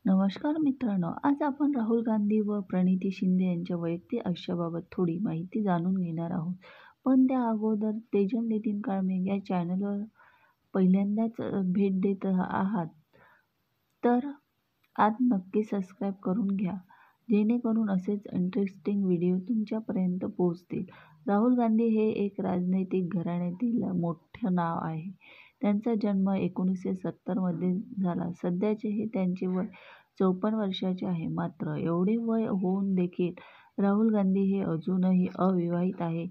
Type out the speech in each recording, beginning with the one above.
नमस्कार मित्रांनो, आज आपण राहुल गांधी व प्रणिती शिंदे यांच्या वैयक्तिक आयुष्याबाबत थोडी माहिती जाणून घेणार आहोत. पण त्या अगोदर तेजल नितीन काळमे या चॅनलवर पहिल्यांदाच भेट देत आहात, तर आज नक्की सबस्क्राईब करून घ्या, जेणेकरून असेच इंटरेस्टिंग व्हिडिओ तुमच्यापर्यंत पोहोचतील. राहुल गांधी हे एक राजनैतिक घराण्यातील मोठं नाव आहे. त्यांचा जन्म 1970 मध्ये झाला. सध्याचे हे त्यांचे वय 54 वर्षाचे आहे. मात्र एवढे वय होऊन देखील राहुल गांधी हे अजूनही अविवाहित आहे.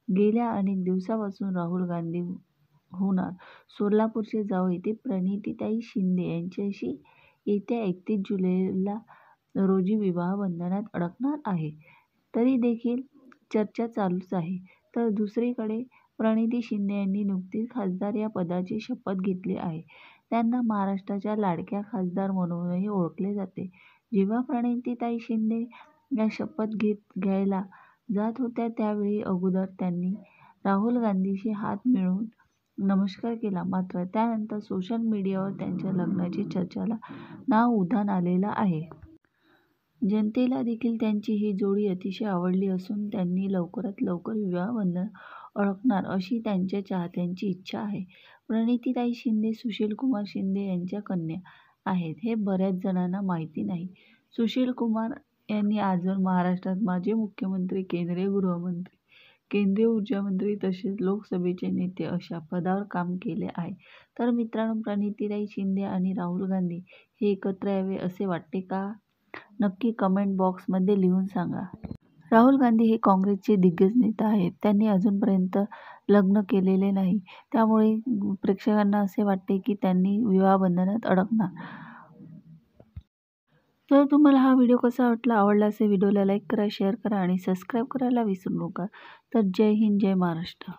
गेल्या अनेक दिवसांपासून राहुल गांधी होणार सोलापूरचे जावई ते प्रणितीताई शिंदे यांच्याशी येत्या 31 जुलैला रोजी विवाह बंधनात अडकणार आहे. तरी देखील चर्चा चालूच आहे. तर दुसरीकडे प्रणिती शिंदे यांनी नुकतीच खासदार या पदाची शपथ घेतली आहे. त्यांना महाराष्ट्राच्या लाडक्या खासदार म्हणूनही ओळखले जाते. जेव्हा प्रणितीताई शिंदे या शपथ घ्यायला जात होत्या त्यावेळी अगोदर त्यांनी राहुल गांधीशी हात मिळवून नमस्कार केला. मात्र त्यानंतर सोशल मीडियावर त्यांच्या लग्नाची चर्चेला नाव उधाण आलेलं आहे. जनतेला देखील त्यांची ही जोडी अतिशय आवडली असून त्यांनी लवकरात लवकर विवाह बंधनात अडकणार अशी त्यांच्या चाहत्यांची इच्छा आहे. प्रणितीताई शिंदे सुशीलकुमार शिंदे यांच्या कन्या आहेत हे बऱ्याच जणांना माहिती नाही. सुशीलकुमार यांनी आजवर महाराष्ट्रात माजी मुख्यमंत्री, केंद्रीय गृहमंत्री, केंद्रीय ऊर्जामंत्री तसेच लोकसभेचे नेते अशा पदावर काम केले आहे. तर मित्रांनो, प्रणितीताई शिंदे आणि राहुल गांधी हे एकत्र यावे असे वाटते का? नक्की कमेंट बॉक्समध्ये लिहून सांगा. राहुल गांधी हे काँग्रेसचे दिग्गज नेता आहेत. त्यांनी अजूनपर्यंत लग्न केलेले नाही. त्यामुळे प्रेक्षकांना असे वाटते की त्यांनी विवाह बंधनात अडकणार. तर तुम्हाला हा व्हिडिओ कसा वाटला? आवडला असेल व्हिडिओला लाईक करा, शेअर करा आणि सबस्क्राईब करायला विसरू नका. तर जय हिंद, जय महाराष्ट्र.